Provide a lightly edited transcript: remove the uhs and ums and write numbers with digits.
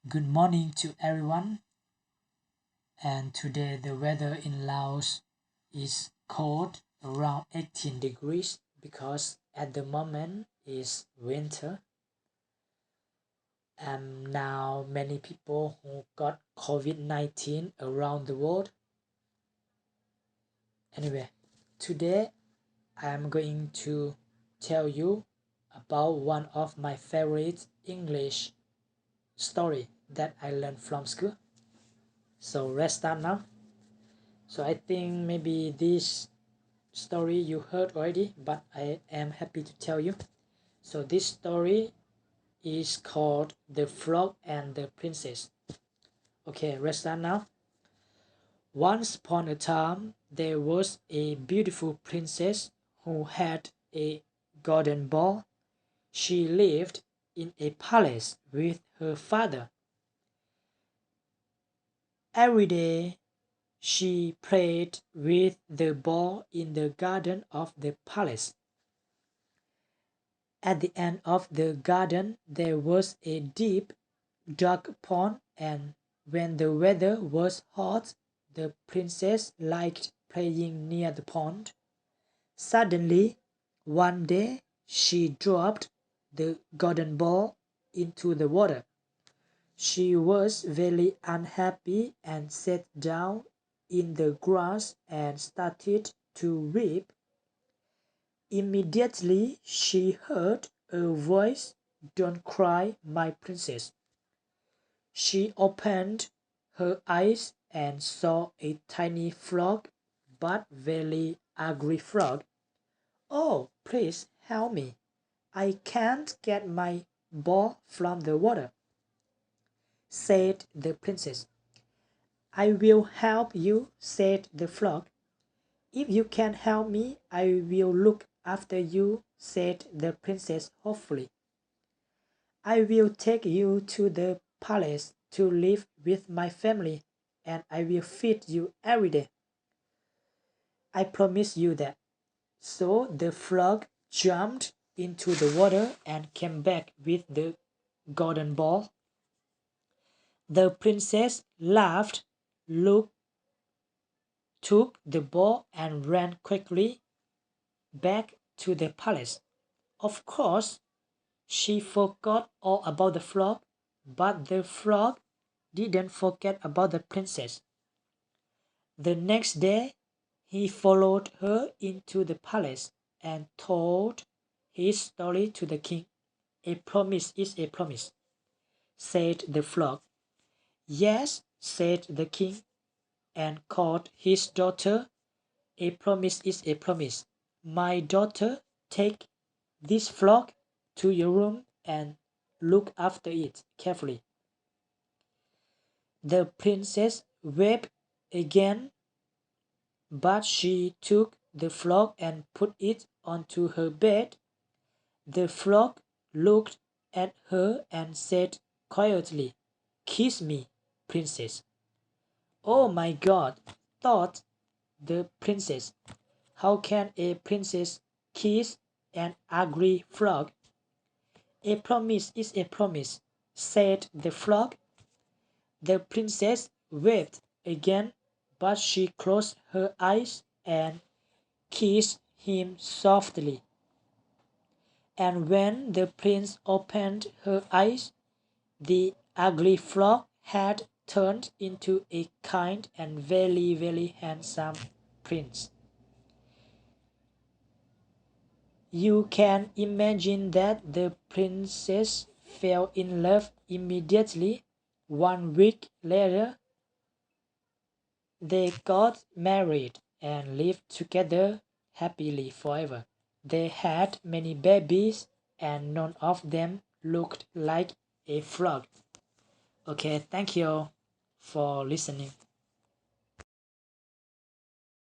Good morning to everyone. And today the weather in Laos is cold, around 18 degrees, because at the moment is winter. And now many people who got COVID-19 around the world. Anyway, today I'm going to tell you about one of my favorite English story that I learned from school. So let's start now. So I think maybe this story you heard already, but I am happy to tell you. So this story is called The Frog and the Princess. Okay, let's start now. Once upon a time, there was a beautiful princess who had a golden ball. She lived in a palace with her father. Every day, she played with the ball in the garden of the palace. At the end of the garden there was a deep, dark pond, and when the weather was hot, the princess liked playing near the pond. Suddenly, one day, she dropped the golden ball into the water. She was very unhappy and sat down in the grass and started to weep. Immediately she heard a voice, "Don't cry, my princess." She opened her eyes and saw a tiny frog, but very ugly frog. "Oh, please help me. I can't get my ball from the water," said the princess. "I will help you," said the frog. "If you can help me, I will look after you," said the princess hopefully. "I will take you to the palace to live with my family, and I will feed you every day. I promise you that." So the frog jumped into the water and came back with the golden ball. The princess laughed, took the ball, and ran quickly back to the palace. Of course, she forgot all about the frog, but the frog didn't forget about the princess. The next day, he followed her into the palace and told his story to the king. "A promise is a promise," said the frog. "Yes," said the king, and called his daughter. "A promise is a promise. My daughter, take this frog to your room and look after it carefully." The princess wept again, but she took the frog and put it onto her bed. The frog looked at her and said quietly, "Kiss me, princess." "Oh my God," thought the princess. "How can a princess kiss an ugly frog?" "A promise is a promise," said the frog. The princess wept again, but she closed her eyes and kissed him softly. And when the prince opened her eyes, the ugly frog had turned into a kind and very handsome prince. You can imagine that the princess fell in love immediately. 1 week later, they got married and lived together happily forever. They had many babies, and none of them looked like a frog. Okay, thank you for listening.